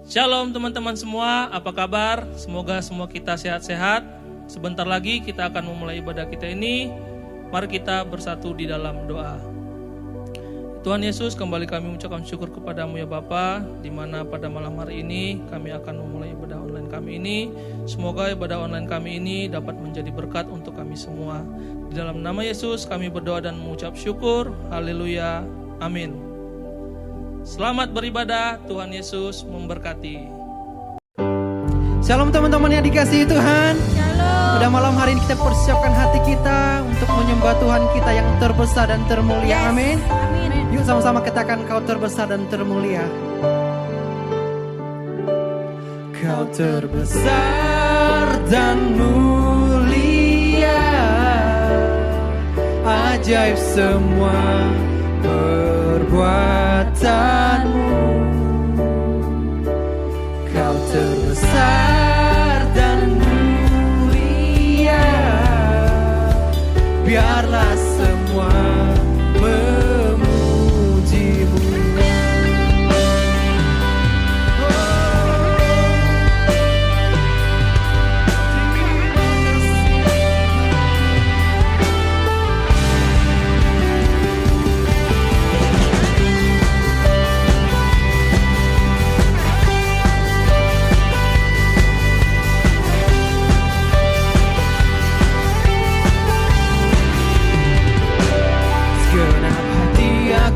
Shalom teman-teman semua, apa kabar? Semoga semua kita sehat-sehat. Sebentar lagi kita akan memulai ibadah kita ini. Mari kita bersatu di dalam doa. Tuhan Yesus, kembali kami mengucapkan syukur kepadamu ya Bapa, di mana pada malam hari ini kami akan memulai ibadah online kami ini. Semoga ibadah online kami ini dapat menjadi berkat untuk kami semua. Di dalam nama Yesus kami berdoa dan mengucap syukur. Haleluya. Amin. Selamat beribadah, Tuhan Yesus memberkati. Shalom teman-teman yang dikasihi Tuhan. Shalom. Pada malam hari ini kita persiapkan hati kita untuk menyembah Tuhan kita yang terbesar dan termulia. Amin. Amin. Yuk sama-sama katakan, Kau terbesar dan termulia. Kau terbesar dan mulia, ajaib semua perbuatanmu. Kau terbesar dan mulia, biarlah semua memujimu.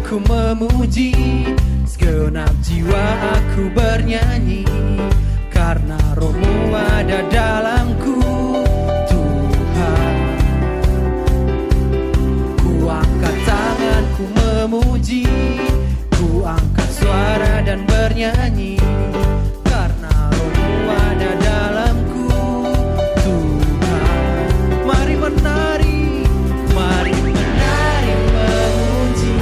Aku memuji, segenap jiwa aku bernyanyi, karena Roh-Mu ada dalamku, Tuhan. Ku angkat tangan, ku memuji, ku angkat suara dan bernyanyi, karena Roh-Mu ada dalamku, Tuhan. Mari menari, mari menari memuji,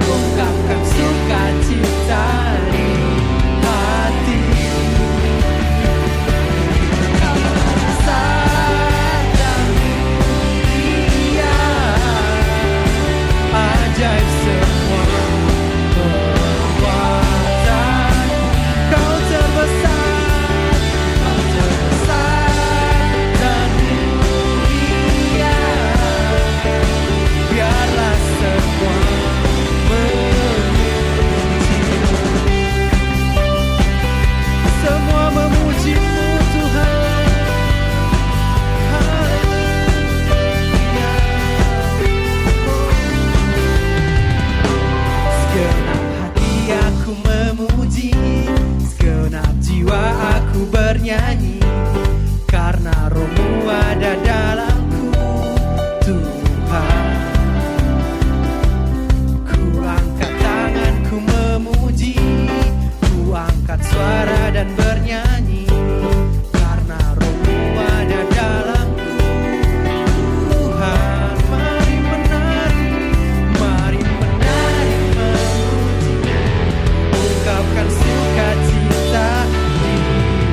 ungkapkan sukacita di hati. Kau besar dan mulia, ajaib semua perbuatan. Kau terbesar dan mulia, biarlah semua semua memuji-Mu Tuhan. Haleluya. Segenap hati aku memuji, segenap jiwa aku bernyanyi, karena Roh-Mu ada dalamku, Tuhan. Ku angkat tangan, ku memuji, ku angkat suara dan bernyanyi, karena Roh-Mu ada dalamku, Tuhan. Mari menari, mari menari memuji, ungkapkan sukacita di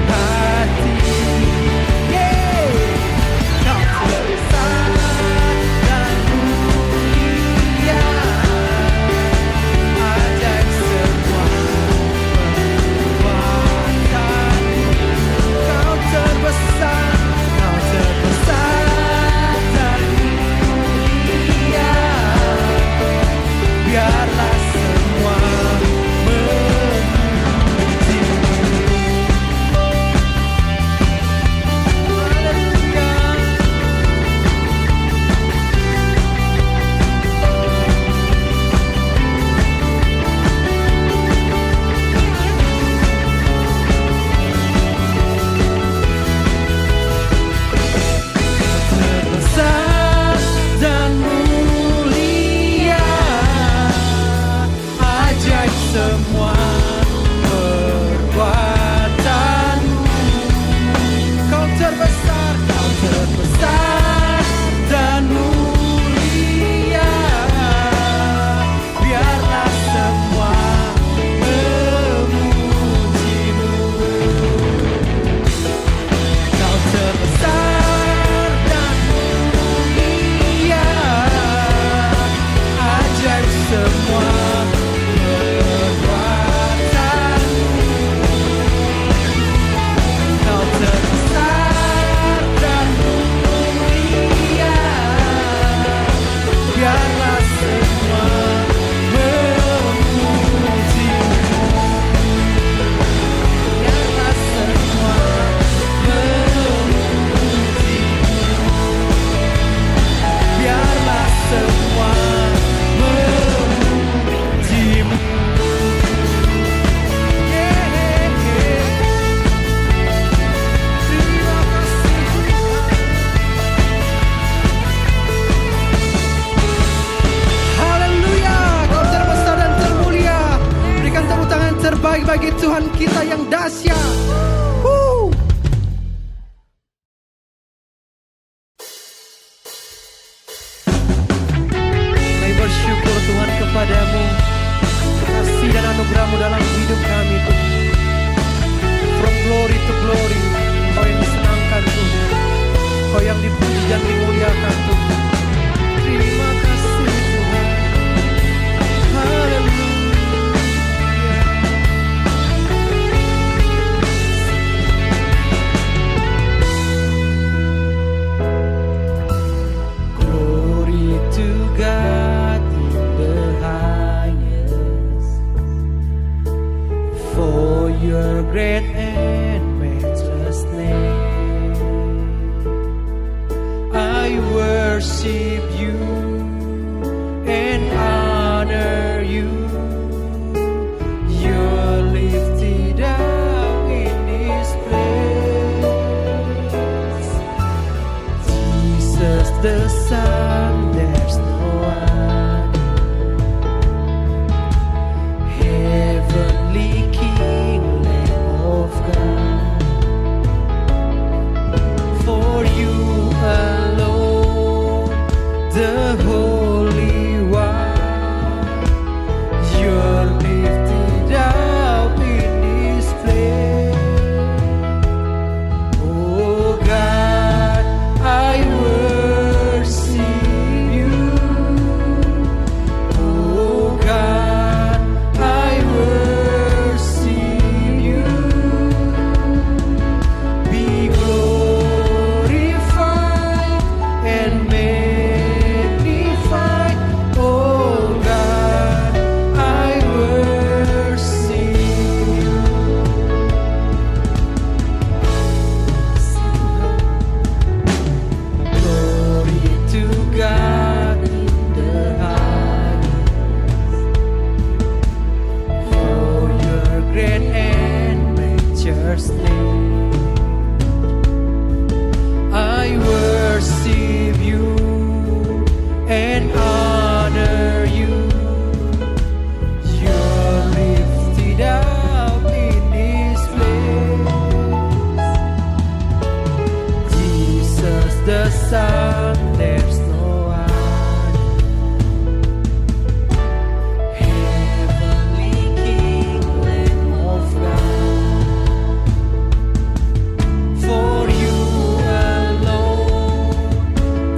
hati. Kau terbesar dan mulia, ajaib semua perbuatanmu. Kau terbesar dan mulia, biarlah semua memujimu. Haleluya. Terbesar dan mulia, ajaib semua perbuatanmu. Kau terbesar dan mulia, biarlah semua memujimu. Kau terbesar dan mulia, ajaib semua perbuatan. bagi Tuhan kita yang dahsyat. Woo. Kami bersyukur Tuhan kepadamu, kasih dan anugerah-Mu dalam hidup kami Tuhan. From glory to glory, Kau yang disenangkan Tuhan, Kau yang dipuji dan dimuliakan Tuhan. Terima kasih Tuhan. Haleluya. Glory to God in the highest, for your great and matchless name. I worship you and honor you. You're lifted up in this place. Jesus the Son, there's no one. Heavenly King, Lamb of God. For you alone, the Holy One, you're lifted up in this place. Oh God, I worship you. Oh God, I worship you. Be glorified and magnified. Oh God, I worship you. Glory to God in the highest, for your great and matchless name. I worship you and honor you. You're lifted up in this place. Jesus the Son, there's no one. Heavenly King, Lamb of God. For you alone,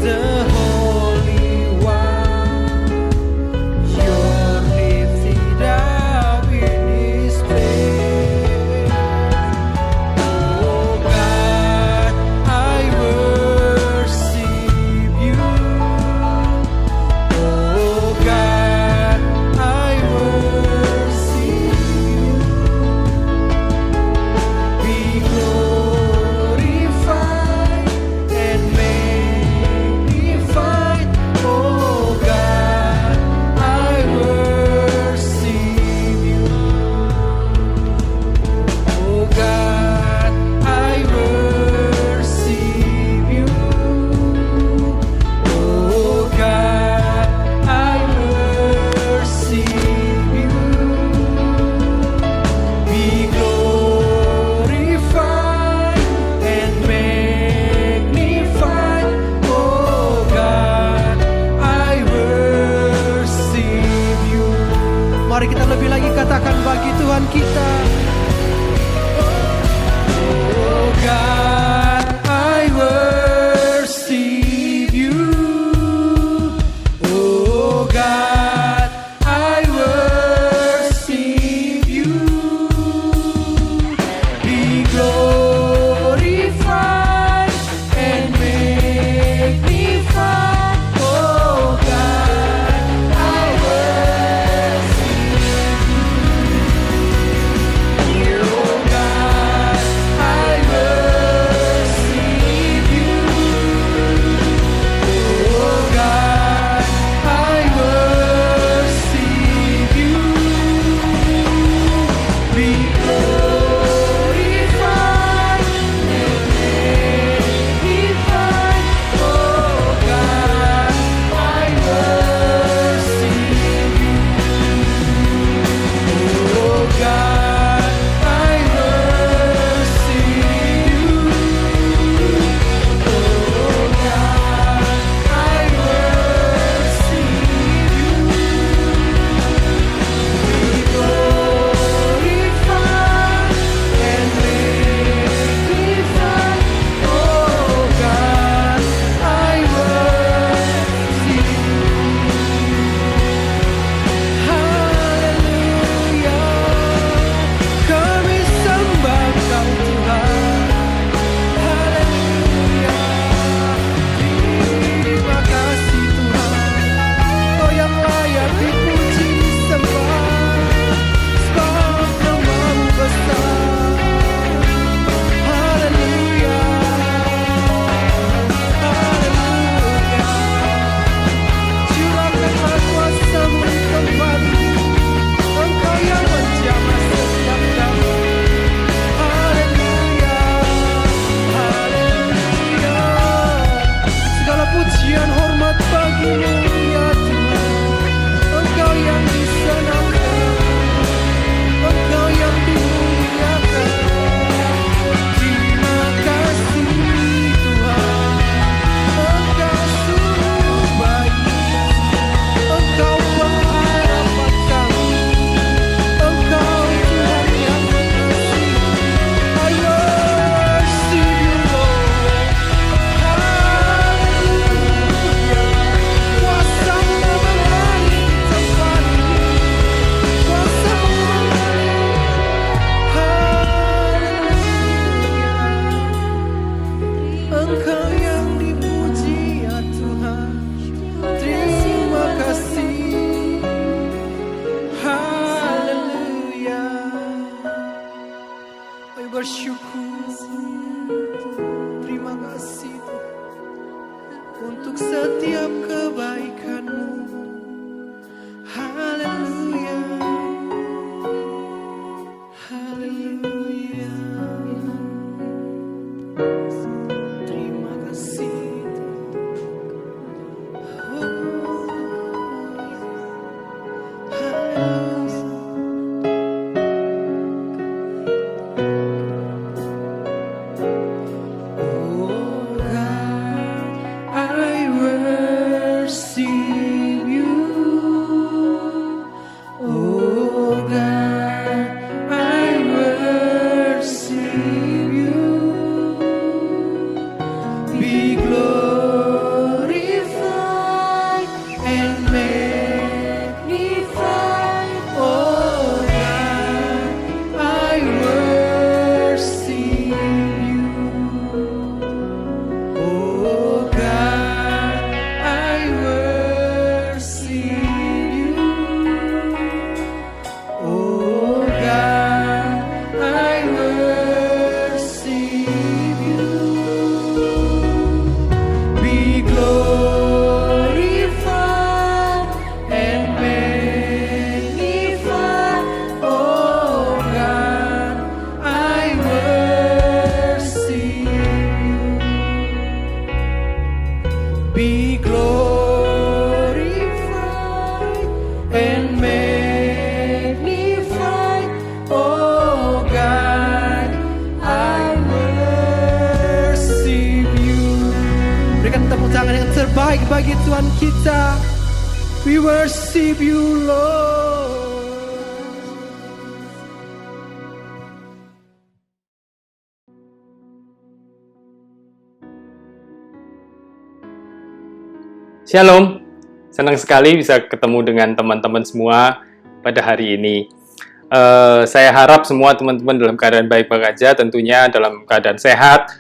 the Holy One, you're lifted up in this place. Oh God, I worship you. Oh God, I worship you. Be glorified and magnified. Oh God, I worship you. Oh God, I worship you. Oh God, I worship you. Be glorified and magnified. Oh God, I worship you. Mari kita lebih lagi katakan bagi Tuhan kita. Oh God, I worship you. Oh God, I worship you. Be glorified and magnified. Oh God, I worship you. Oh God, I worship bersyukur. Terima kasih untuk setiap kebaikan-Mu. Haleluya. Haleluya. Terima kasih. Be glorified and magnified, oh God, I worship you. Berikan tepuk tangan yang terbaik bagi Tuhan kita. We worship you, Lord. Shalom, senang sekali bisa ketemu dengan teman-teman semua pada hari ini. Saya harap semua teman-teman dalam keadaan baik-baik aja, tentunya dalam keadaan sehat,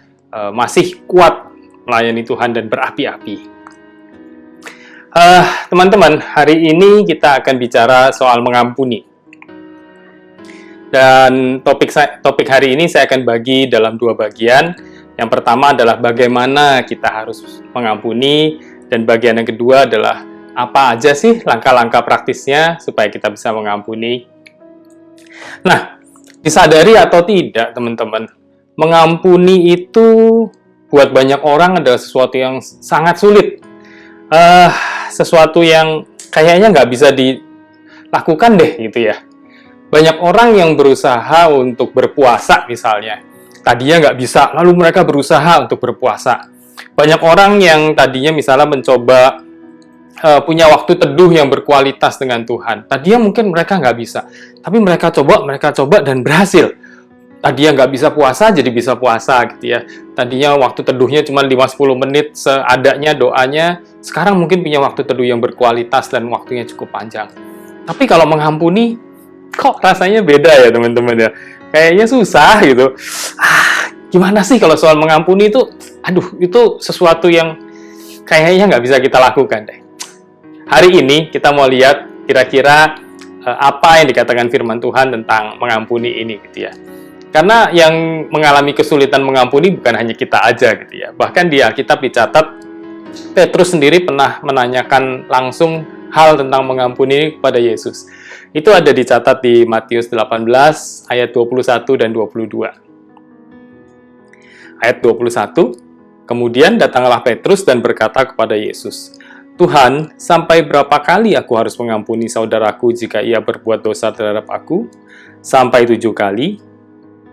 masih kuat melayani Tuhan dan berapi-api. Teman-teman, hari ini kita akan bicara soal mengampuni. Dan topik hari ini saya akan bagi dalam dua bagian. Yang pertama adalah bagaimana kita harus mengampuni, dan bagian yang kedua adalah apa aja sih langkah-langkah praktisnya supaya kita bisa mengampuni. Nah, disadari atau tidak teman-teman, mengampuni itu buat banyak orang adalah sesuatu yang sangat sulit. Sesuatu yang kayaknya nggak bisa dilakukan deh gitu ya. Banyak orang yang berusaha untuk berpuasa misalnya, tadinya nggak bisa, lalu mereka berusaha untuk berpuasa. Banyak orang yang tadinya misalnya mencoba punya waktu teduh yang berkualitas dengan Tuhan. Tadinya mungkin mereka nggak bisa, tapi mereka coba dan berhasil. Tadinya nggak bisa puasa, jadi bisa puasa gitu ya. Tadinya waktu teduhnya cuma 5-10 menit seadanya doanya, sekarang mungkin punya waktu teduh yang berkualitas dan waktunya cukup panjang. Tapi kalau mengampuni, kok rasanya beda ya teman-teman ya. Kayaknya susah gitu. Gimana sih kalau soal mengampuni itu, itu sesuatu yang kayaknya nggak bisa kita lakukan deh. Hari ini kita mau lihat kira-kira apa yang dikatakan firman Tuhan tentang mengampuni ini gitu ya. Karena yang mengalami kesulitan mengampuni bukan hanya kita aja gitu ya. Bahkan di Alkitab dicatat, Petrus sendiri pernah menanyakan langsung hal tentang mengampuni kepada Yesus. Itu ada dicatat di Matius 18 ayat 21 dan 22. Ayat 21, kemudian datanglah Petrus dan berkata kepada Yesus, Tuhan, sampai berapa kali aku harus mengampuni saudaraku jika ia berbuat dosa terhadap aku? Sampai 7 kali?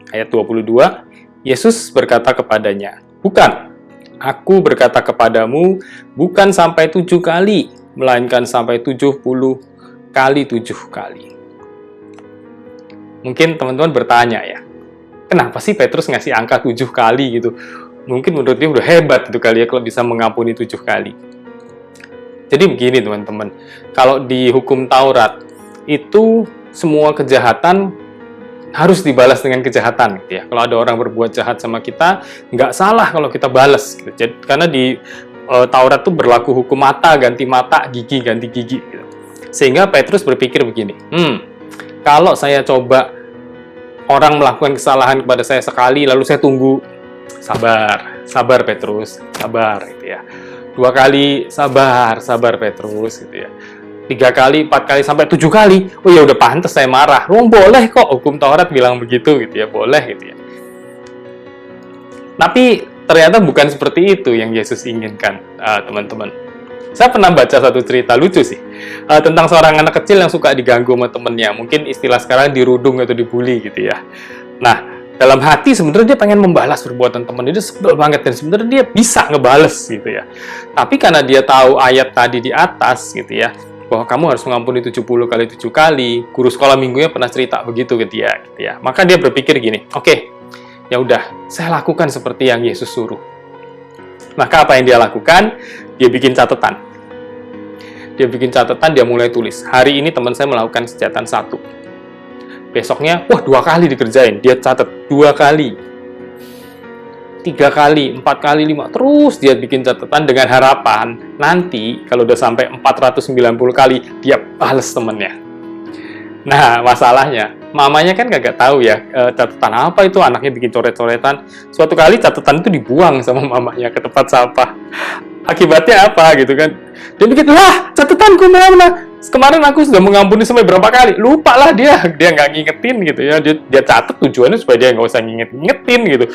Ayat 22, Yesus berkata kepadanya, bukan, aku berkata kepadamu, bukan sampai 7 kali, melainkan sampai 70 kali 7 kali. Mungkin teman-teman bertanya ya, kenapa sih Petrus ngasih angka 7 kali gitu? Mungkin menurut dia udah hebat itu kali ya kalau bisa mengampuni 7 kali. Jadi begini teman-teman, kalau di hukum Taurat, itu semua kejahatan harus dibalas dengan kejahatan gitu ya. Kalau ada orang berbuat jahat sama kita, nggak salah kalau kita balas gitu. Jadi, karena di Taurat tuh berlaku hukum mata ganti mata, gigi ganti gigi gitu. Sehingga Petrus berpikir begini, kalau saya coba orang melakukan kesalahan kepada saya sekali, lalu saya tunggu. Sabar Petrus, sabar gitu ya. 2 kali, sabar Petrus gitu ya. 3 kali, 4 kali, sampai 7 kali. Oh ya udah pantas saya marah. Lu boleh kok, hukum Taurat bilang begitu gitu ya, boleh gitu ya. Tapi ternyata bukan seperti itu yang Yesus inginkan, teman-teman. Saya pernah baca satu cerita lucu sih, tentang seorang anak kecil yang suka diganggu sama temennya. Mungkin istilah sekarang dirudung atau dibully gitu ya. Nah, dalam hati sebenarnya dia pengen membalas perbuatan temennya, dia sebel banget, dan sebenarnya dia bisa ngebales gitu ya. Tapi karena dia tahu ayat tadi di atas gitu ya, bahwa kamu harus mengampuni 70 kali 7 kali, guru sekolah minggunya pernah cerita begitu ke dia gitu ya. Maka dia berpikir gini, oke, ya udah, saya lakukan seperti yang Yesus suruh. Maka apa yang dia lakukan? Dia bikin catatan. Dia mulai tulis. Hari ini teman saya melakukan kejahatan 1. Besoknya, 2 kali dikerjain. Dia catat 2 kali. 3 kali, 4 kali, 5. Terus dia bikin catatan dengan harapan nanti kalau udah sampai 490 kali, dia balas temennya. Nah, masalahnya, mamanya kan kagak tahu ya catatan apa itu, anaknya bikin coret-coretan. Suatu kali catatan itu dibuang sama mamanya ke tempat sampah. Akibatnya apa gitu kan? Dia pikir, lah catatanku mana? Kemarin aku sudah mengampuni sampai berapa kali? Lupa lah dia nggak ngingetin gitu ya. Dia catat tujuannya supaya dia nggak usah ngingetin gitu.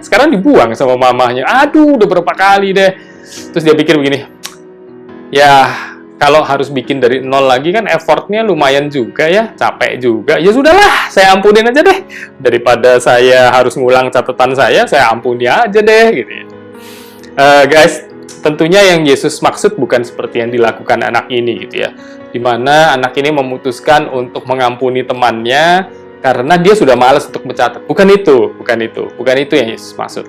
Sekarang dibuang sama mamanya. Aduh, udah berapa kali deh. Terus dia pikir begini, ya kalau harus bikin dari 0 lagi kan effortnya lumayan juga ya, capek juga. Ya sudahlah, saya ampunin aja deh. Daripada saya harus ngulang catatan saya ampuni aja deh gitu ya. Guys, tentunya yang Yesus maksud bukan seperti yang dilakukan anak ini gitu ya. Di mana anak ini memutuskan untuk mengampuni temannya karena dia sudah malas untuk mencatat. Bukan itu yang Yesus maksud.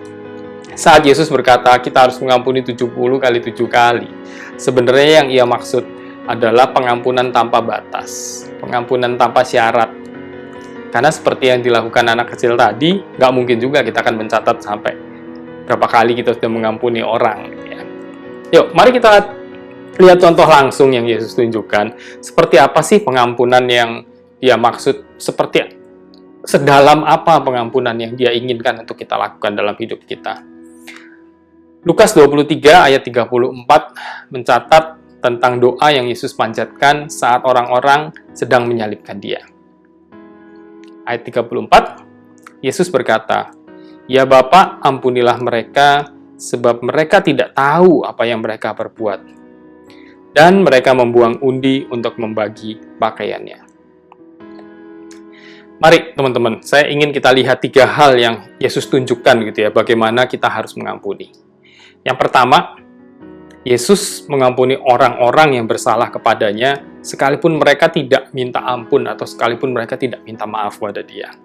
Saat Yesus berkata kita harus mengampuni 70 kali 7 kali, sebenarnya yang ia maksud adalah pengampunan tanpa batas, pengampunan tanpa syarat. Karena seperti yang dilakukan anak kecil tadi, nggak mungkin juga kita akan mencatat sampai berapa kali kita sudah mengampuni orang. Yuk, mari kita lihat contoh langsung yang Yesus tunjukkan. Seperti apa sih pengampunan yang dia maksud? Sedalam apa pengampunan yang dia inginkan untuk kita lakukan dalam hidup kita? Lukas 23 ayat 34 mencatat tentang doa yang Yesus panjatkan saat orang-orang sedang menyalibkan dia. Ayat 34, Yesus berkata, "Ya Bapa, ampunilah mereka, sebab mereka tidak tahu apa yang mereka perbuat." Dan mereka membuang undi untuk membagi pakaiannya. Mari teman-teman, saya ingin kita lihat 3 hal yang Yesus tunjukkan gitu ya, bagaimana kita harus mengampuni. Yang pertama, Yesus mengampuni orang-orang yang bersalah kepadanya, sekalipun mereka tidak minta ampun atau sekalipun mereka tidak minta maaf kepada dia.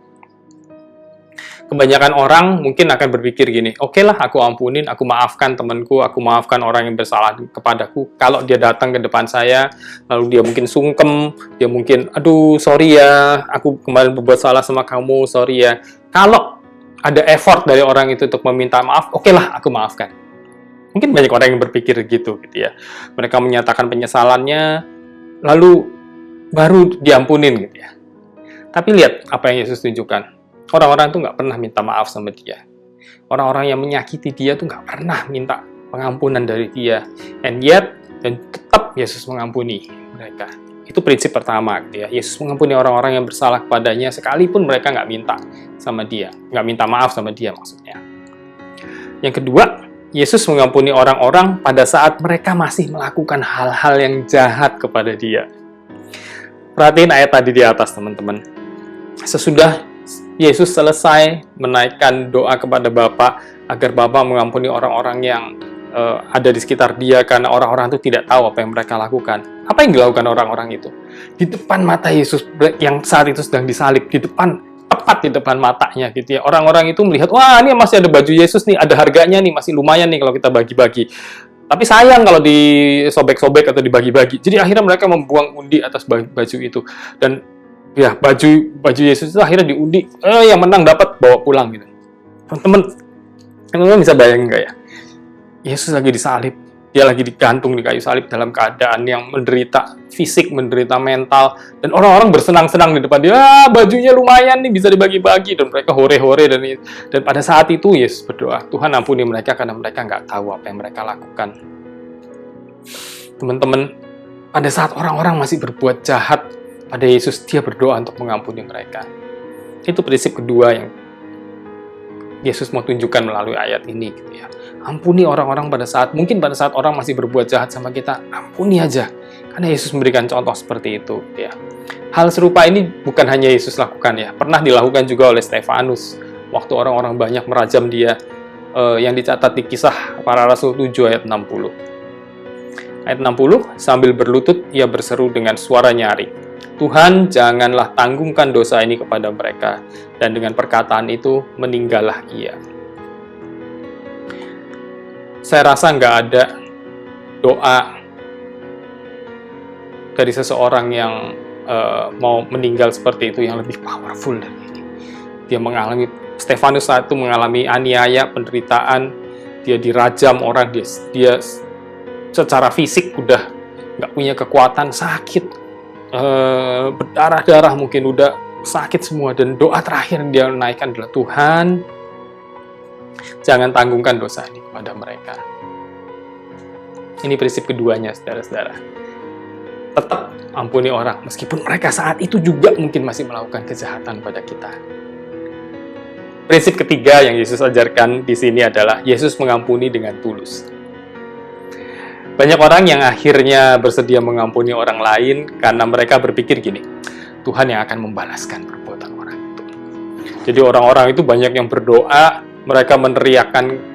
Kebanyakan orang mungkin akan berpikir gini, oke lah aku ampunin, aku maafkan temanku, aku maafkan orang yang bersalah kepadaku. Kalau dia datang ke depan saya, lalu dia mungkin sungkem, dia mungkin, aduh sorry ya, aku kemarin berbuat salah sama kamu, sorry ya. Kalau ada effort dari orang itu untuk meminta maaf, oke lah aku maafkan. Mungkin banyak orang yang berpikir gitu ya. Mereka menyatakan penyesalannya, lalu baru diampunin gitu ya. Tapi lihat apa yang Yesus tunjukkan. Orang-orang itu nggak pernah minta maaf sama dia. Orang-orang yang menyakiti dia tuh nggak pernah minta pengampunan dari dia. And yet, dan tetap Yesus mengampuni mereka. Itu prinsip pertama gitu ya. Yesus mengampuni orang-orang yang bersalah kepadanya sekalipun mereka nggak minta sama dia. Nggak minta maaf sama dia maksudnya. Yang kedua, Yesus mengampuni orang-orang pada saat mereka masih melakukan hal-hal yang jahat kepada dia. Perhatiin ayat tadi di atas teman-teman. Sesudah Yesus selesai menaikkan doa kepada Bapa agar Bapa mengampuni orang-orang yang ada di sekitar dia karena orang-orang itu tidak tahu apa yang mereka lakukan. Apa yang dilakukan orang-orang itu? Di depan mata Yesus yang saat itu sedang disalib, tepat di depan matanya gitu ya. Orang-orang itu melihat, wah ini masih ada baju Yesus nih, ada harganya nih, masih lumayan nih kalau kita bagi-bagi. Tapi sayang kalau disobek-sobek atau dibagi-bagi. Jadi akhirnya mereka membuang undi atas baju itu. Dan ya baju Yesus itu akhirnya diundi, yang menang dapat bawa pulang gitu. Teman-teman bisa bayangin nggak ya? Yesus lagi disalib, Dia lagi digantung di kayu salib dalam keadaan yang menderita fisik, menderita mental. Dan orang-orang bersenang-senang di depan dia, bajunya lumayan nih, bisa dibagi-bagi. Dan mereka hore-hore. Dan pada saat itu Yesus berdoa, Tuhan ampuni mereka karena mereka nggak tahu apa yang mereka lakukan. Teman-teman, pada saat orang-orang masih berbuat jahat pada Yesus, dia berdoa untuk mengampuni mereka. Itu prinsip kedua yang Yesus mau tunjukkan melalui ayat ini, gitu ya. Ampuni orang-orang mungkin pada saat orang masih berbuat jahat sama kita, ampuni aja. Karena Yesus memberikan contoh seperti itu, ya. Hal serupa ini bukan hanya Yesus lakukan, ya. Pernah dilakukan juga oleh Stefanus waktu orang-orang banyak merajam dia, yang dicatat di Kisah Para Rasul 7 ayat 60. Ayat 60, sambil berlutut ia berseru dengan suara nyaring, Tuhan, janganlah tanggungkan dosa ini kepada mereka. Dan dengan perkataan itu, meninggallah ia. Saya rasa nggak ada doa dari seseorang yang mau meninggal seperti itu yang lebih powerful dari ini. Stefanus saat itu mengalami aniaya, penderitaan, dia dirajam orang, dia secara fisik udah nggak punya kekuatan, sakit, berdarah-darah, mungkin udah sakit semua. Dan doa terakhir yang dia naikkan adalah, Tuhan, jangan tanggungkan dosa ini kepada mereka. Ini prinsip keduanya, saudara-saudara. Tetap ampuni orang, meskipun mereka saat itu juga mungkin masih melakukan kejahatan pada kita. Prinsip ketiga yang Yesus ajarkan di sini adalah Yesus mengampuni dengan tulus. Banyak orang yang akhirnya bersedia mengampuni orang lain karena mereka berpikir gini, Tuhan yang akan membalaskan perbuatan orang itu. Jadi orang-orang itu banyak yang berdoa, mereka meneriakkan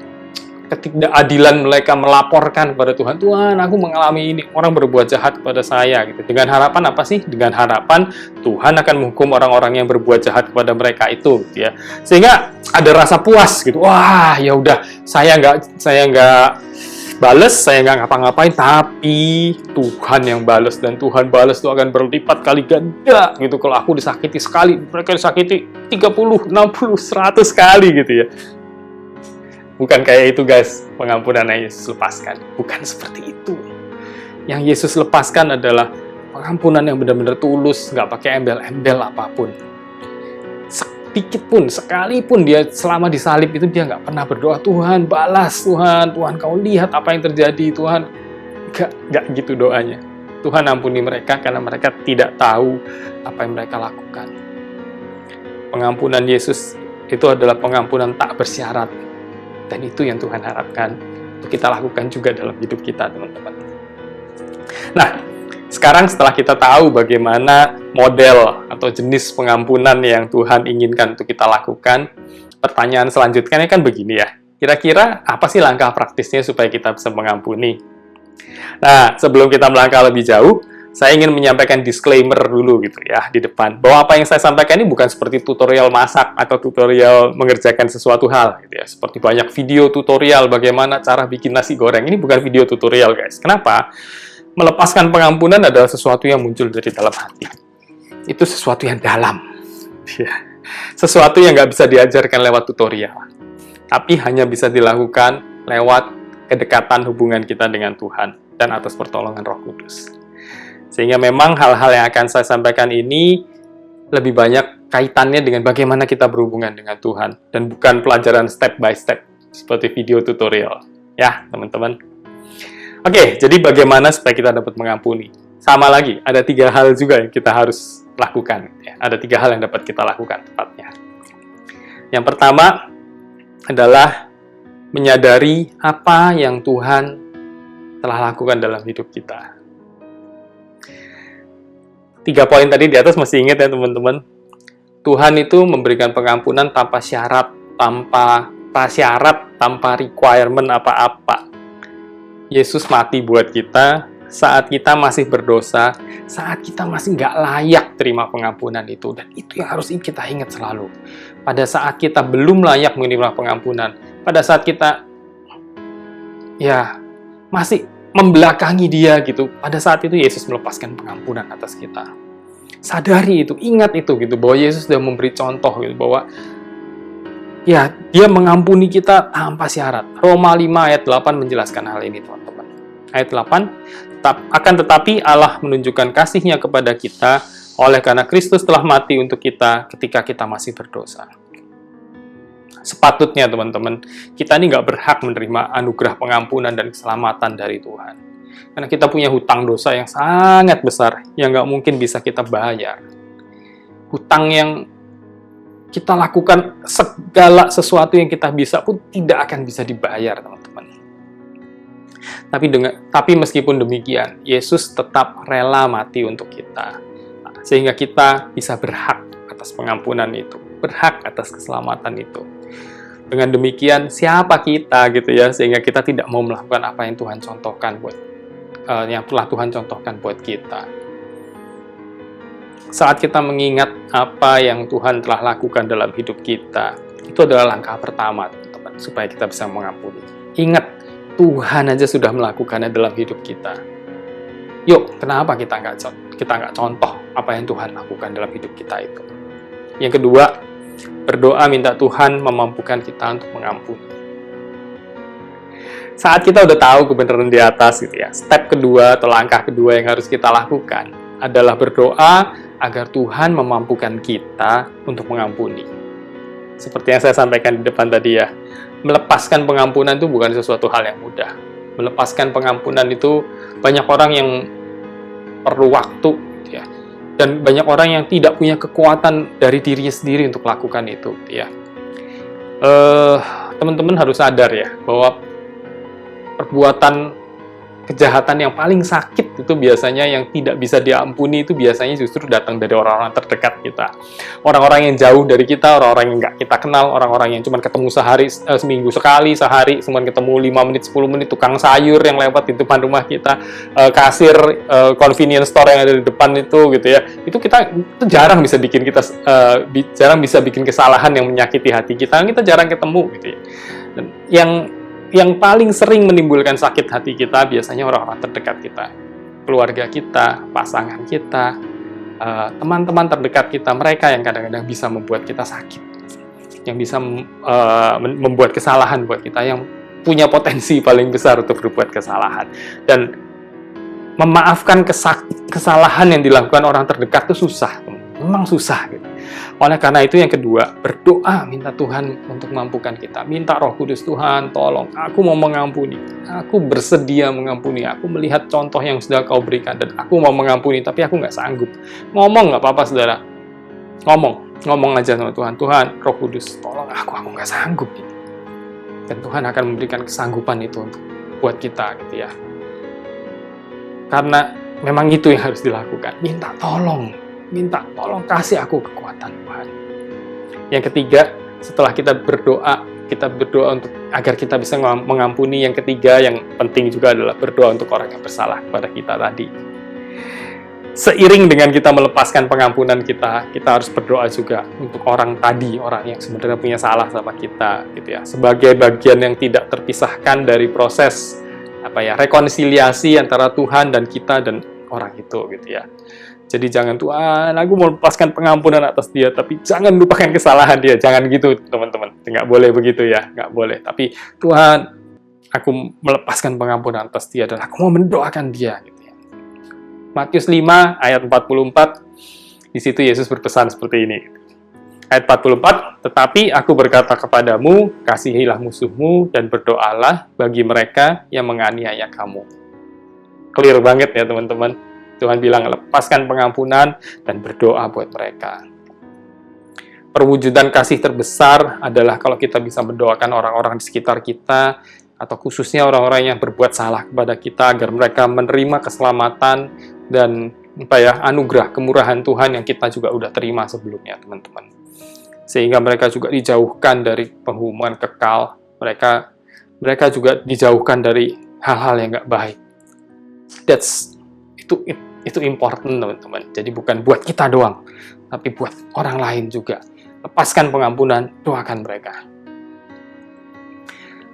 ketidakadilan, mereka melaporkan kepada Tuhan, Tuhan, aku mengalami ini, orang berbuat jahat kepada saya, gitu. Dengan harapan apa sih? Dengan harapan Tuhan akan menghukum orang-orang yang berbuat jahat kepada mereka itu, gitu ya. Sehingga ada rasa puas, gitu. Wah, ya udah, saya nggak bales, saya nggak ngapa-ngapain, tapi Tuhan yang bales, dan Tuhan bales itu akan berlipat kali ganda, gitu. Kalau aku disakiti sekali, mereka disakiti 30, 60, 100 kali, gitu ya. Bukan kayak itu, guys, pengampunan yang Yesus lepaskan. Bukan seperti itu. Yang Yesus lepaskan adalah pengampunan yang benar-benar tulus, nggak pakai embel-embel apapun. Sedikit pun, sekalipun dia selama disalib itu dia nggak pernah berdoa, Tuhan balas, Tuhan kau lihat apa yang terjadi, Tuhan. Nggak gitu doanya. Tuhan ampuni mereka karena mereka tidak tahu apa yang mereka lakukan. Pengampunan Yesus itu adalah pengampunan tak bersyarat. Dan itu yang Tuhan harapkan untuk kita lakukan juga dalam hidup kita, teman-teman. Nah, sekarang setelah kita tahu bagaimana model atau jenis pengampunan yang Tuhan inginkan untuk kita lakukan, pertanyaan selanjutnya kan begini ya. Kira-kira apa sih langkah praktisnya supaya kita bisa mengampuni? Nah, sebelum kita melangkah lebih jauh, saya ingin menyampaikan disclaimer dulu gitu ya di depan, bahwa apa yang saya sampaikan ini bukan seperti tutorial masak atau tutorial mengerjakan sesuatu hal gitu ya. Seperti banyak video tutorial bagaimana cara bikin nasi goreng. Ini bukan video tutorial, guys. Kenapa? Melepaskan pengampunan adalah sesuatu yang muncul dari dalam hati. Itu sesuatu yang dalam. Ya. Sesuatu yang nggak bisa diajarkan lewat tutorial. Tapi hanya bisa dilakukan lewat kedekatan hubungan kita dengan Tuhan dan atas pertolongan Roh Kudus. Sehingga memang hal-hal yang akan saya sampaikan ini lebih banyak kaitannya dengan bagaimana kita berhubungan dengan Tuhan. Dan bukan pelajaran step by step, seperti video tutorial. Ya, teman-teman. Oke, jadi bagaimana supaya kita dapat mengampuni? Sama lagi, ada 3 hal juga yang kita harus lakukan. Ya, ada 3 hal yang dapat kita lakukan tepatnya. Yang pertama adalah menyadari apa yang Tuhan telah lakukan dalam hidup kita. 3 poin tadi di atas masih ingat ya teman-teman. Tuhan itu memberikan pengampunan tanpa syarat, tanpa requirement apa-apa. Yesus mati buat kita saat kita masih berdosa, saat kita masih nggak layak terima pengampunan itu. Dan itu yang harus kita ingat selalu. Pada saat kita belum layak menerima pengampunan, pada saat kita ya masih membelakangi dia gitu. Pada saat itu Yesus melepaskan pengampunan atas kita. Sadari itu, ingat itu gitu, bahwa Yesus sudah memberi contoh gitu, bahwa ya dia mengampuni kita tanpa syarat. Roma 5 ayat 8 menjelaskan hal ini, teman-teman. Ayat 8, akan tetapi Allah menunjukkan kasih-Nya kepada kita oleh karena Kristus telah mati untuk kita ketika kita masih berdosa. Sepatutnya teman-teman, kita ini nggak berhak menerima anugerah pengampunan dan keselamatan dari Tuhan. Karena kita punya hutang dosa yang sangat besar, yang nggak mungkin bisa kita bayar. Hutang yang kita lakukan segala sesuatu yang kita bisa pun tidak akan bisa dibayar, teman-teman. Tapi meskipun demikian, Yesus tetap rela mati untuk kita. Sehingga kita bisa berhak atas pengampunan itu, berhak atas keselamatan itu. Dengan demikian, siapa kita gitu ya, sehingga kita tidak mau melakukan apa yang Tuhan contohkan yang telah Tuhan contohkan buat kita. Saat kita mengingat apa yang Tuhan telah lakukan dalam hidup kita, itu adalah langkah pertama, teman-teman, supaya kita bisa mengampuni. Ingat, Tuhan aja sudah melakukannya dalam hidup kita. Yuk, kenapa kita nggak contoh apa yang Tuhan lakukan dalam hidup kita itu? Yang kedua, berdoa minta Tuhan memampukan kita untuk mengampuni. Saat kita udah tahu kebenaran di atas gitu ya, step kedua atau langkah kedua yang harus kita lakukan adalah berdoa agar Tuhan memampukan kita untuk mengampuni. Seperti yang saya sampaikan di depan tadi ya, melepaskan pengampunan itu bukan sesuatu hal yang mudah. Melepaskan pengampunan itu banyak orang yang perlu waktu gitu ya. Dan banyak orang yang tidak punya kekuatan dari dirinya sendiri untuk lakukan itu gitu ya. Teman-teman harus sadar ya bahwa perbuatan kejahatan yang paling sakit itu biasanya yang tidak bisa diampuni itu biasanya justru datang dari orang-orang terdekat kita. Orang-orang yang jauh dari kita, orang-orang yang nggak kita kenal, orang-orang yang cuma ketemu seminggu sekali, sehari, cuma ketemu 5 menit, 10 menit, tukang sayur yang lewat di depan rumah kita, kasir convenience store yang ada di depan itu gitu ya. Itu jarang bisa bikin kita jarang bisa bikin kesalahan yang menyakiti hati kita. Kita jarang ketemu gitu ya. Dan yang paling sering menimbulkan sakit hati kita biasanya orang-orang terdekat kita, keluarga kita, pasangan kita, teman-teman terdekat kita, mereka yang kadang-kadang bisa membuat kita sakit, yang bisa membuat kesalahan buat kita, yang punya potensi paling besar untuk berbuat kesalahan. Dan memaafkan kesalahan yang dilakukan orang terdekat itu susah, memang susah gitu. Oleh karena itu yang kedua, berdoa minta Tuhan untuk mampukan kita. Minta Roh Kudus, Tuhan tolong, aku mau mengampuni. Aku bersedia mengampuni. Aku melihat contoh yang sudah Kau berikan dan aku mau mengampuni, tapi aku nggak sanggup. Ngomong nggak apa-apa, saudara. Ngomong aja sama Tuhan. Tuhan, Roh Kudus, tolong aku nggak sanggup. Dan Tuhan akan memberikan kesanggupan itu buat kita gitu ya. Karena memang itu yang harus dilakukan. Minta tolong kasih aku kekuatan Tuhan. Yang ketiga, setelah kita berdoa untuk agar kita bisa mengampuni. Yang ketiga yang penting juga adalah berdoa untuk orang yang bersalah kepada kita tadi. Seiring dengan kita melepaskan pengampunan kita harus berdoa juga untuk orang yang sebenarnya punya salah sama kita gitu ya. Sebagai bagian yang tidak terpisahkan dari proses rekonsiliasi antara Tuhan dan kita dan orang itu gitu ya. Jadi jangan Tuhan, aku mau lepaskan pengampunan atas dia, tapi jangan lupakan kesalahan dia. Jangan gitu, teman-teman. Nggak boleh begitu ya, nggak boleh. Tapi Tuhan, aku melepaskan pengampunan atas dia dan aku mau mendoakan dia. Gitu ya. Matius 5 ayat 44, di situ Yesus berpesan seperti ini. Ayat 44, tetapi aku berkata kepadamu, kasihilah musuhmu dan berdoalah bagi mereka yang menganiaya kamu. Clear banget ya teman-teman. Tuhan bilang, lepaskan pengampunan dan berdoa buat mereka. Perwujudan kasih terbesar adalah kalau kita bisa mendoakan orang-orang di sekitar kita, atau khususnya orang-orang yang berbuat salah kepada kita, agar mereka menerima keselamatan dan anugerah kemurahan Tuhan yang kita juga udah terima sebelumnya, teman-teman. Sehingga mereka juga dijauhkan dari penghukuman kekal, mereka juga dijauhkan dari hal-hal yang nggak baik. Itu important, teman-teman. Jadi bukan buat kita doang, tapi buat orang lain juga. Lepaskan pengampunan, doakan mereka.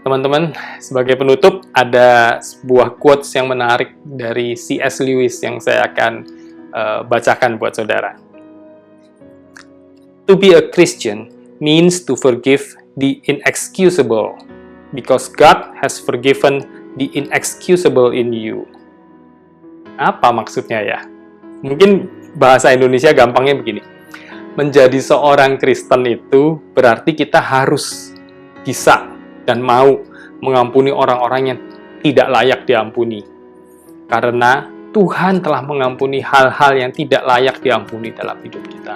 Teman-teman, sebagai penutup, ada sebuah quotes yang menarik dari C.S. Lewis yang saya akan bacakan buat saudara. To be a Christian means to forgive the inexcusable, because God has forgiven the inexcusable in you. Apa maksudnya ya? Mungkin bahasa Indonesia gampangnya begini. Menjadi seorang Kristen itu berarti kita harus bisa dan mau mengampuni orang-orang yang tidak layak diampuni. Karena Tuhan telah mengampuni hal-hal yang tidak layak diampuni dalam hidup kita.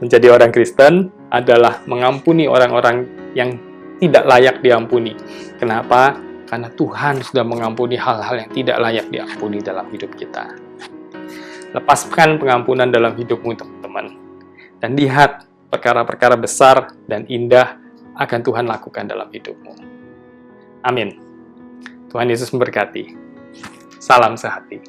Menjadi orang Kristen adalah mengampuni orang-orang yang tidak layak diampuni. Kenapa? Karena Tuhan sudah mengampuni hal-hal yang tidak layak diampuni dalam hidup kita. Lepaskan pengampunan dalam hidupmu, teman-teman. Dan lihat perkara-perkara besar dan indah akan Tuhan lakukan dalam hidupmu. Amin. Tuhan Yesus memberkati. Salam sehati.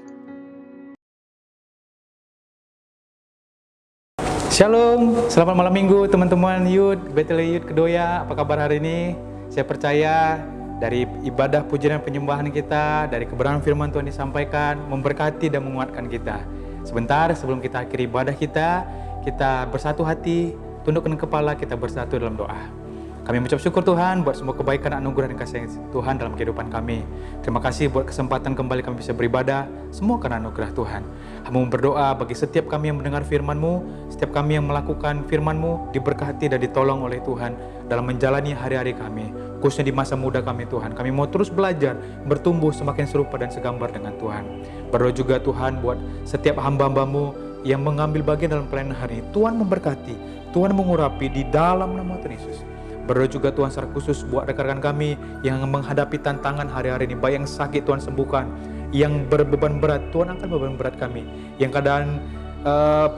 Shalom, selamat malam minggu teman-teman Youth, Bethel Youth Kedoya. Apa kabar hari ini? Saya percaya dari ibadah pujian dan penyembahan kita, dari kebenaran firman Tuhan disampaikan, memberkati dan menguatkan kita. Sebentar sebelum kita akhiri ibadah kita bersatu hati, tundukkan kepala, kita bersatu dalam doa. Kami mengucap syukur Tuhan buat semua kebaikan, anugerah dan kasih Tuhan dalam kehidupan kami. Terima kasih buat kesempatan kembali kami bisa beribadah, semua karena anugerah Tuhan. Hamba berdoa bagi setiap kami yang mendengar firman-Mu, setiap kami yang melakukan firman-Mu, diberkati dan ditolong oleh Tuhan dalam menjalani hari-hari kami, khususnya di masa muda kami Tuhan. Kami mau terus belajar, bertumbuh semakin serupa dan segambar dengan Tuhan. Berdoa juga Tuhan buat setiap hamba-hamba-Mu yang mengambil bagian dalam pelayanan hari ini. Tuhan memberkati, Tuhan mengurapi di dalam nama Tuhan Yesus. Berdoa juga Tuhan secara khusus buat rekan-rekan kami yang menghadapi tantangan hari-hari ini, baik yang sakit Tuhan sembuhkan, yang berbeban berat Tuhan angkat beban berat kami, yang keadaan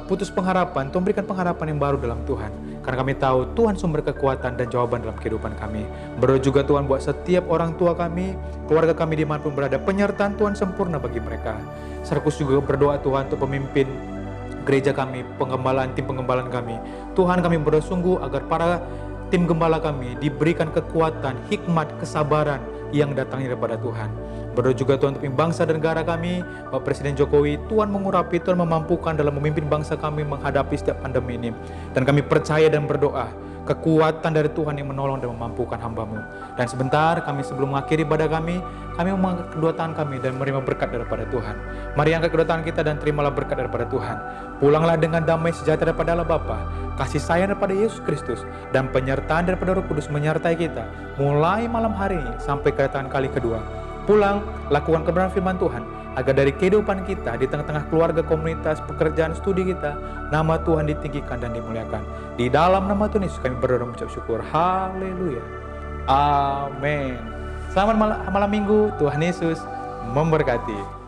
putus pengharapan Tuhan berikan pengharapan yang baru dalam Tuhan, karena kami tahu Tuhan sumber kekuatan dan jawaban dalam kehidupan kami. Berdoa juga Tuhan buat setiap orang tua kami, keluarga kami dimanapun berada, penyertaan Tuhan sempurna bagi mereka. Secara khusus juga berdoa Tuhan untuk pemimpin gereja kami, tim penggembalaan kami. Tuhan, kami berdoa sungguh agar para tim gembala kami diberikan kekuatan, hikmat, kesabaran yang datangnya daripada Tuhan. Berdoa juga Tuhan untuk bangsa dan negara kami, Bapak Presiden Jokowi, Tuhan mengurapi, Tuhan memampukan dalam memimpin bangsa kami menghadapi setiap pandemi ini. Dan kami percaya dan berdoa, kekuatan dari Tuhan yang menolong dan memampukan hamba-Mu. Dan sebentar kami sebelum mengakhiri ibadah kami mengangkat kedua tangan kami dan menerima berkat daripada Tuhan. Mari angkat kedua tangan kita dan terimalah berkat daripada Tuhan. Pulanglah dengan damai sejahtera daripada Allah Bapa, kasih sayang daripada Yesus Kristus, dan penyertaan daripada Roh Kudus menyertai kita mulai malam hari ini sampai kedatangan kali kedua. Pulang, lakukan kebenaran firman Tuhan, agar dari kehidupan kita, di tengah-tengah keluarga, komunitas, pekerjaan, studi kita, nama Tuhan ditinggikan dan dimuliakan. Di dalam nama Tuhan Yesus kami berdoa dan mengucap syukur. Haleluya. Amin. Selamat malam minggu, Tuhan Yesus memberkati.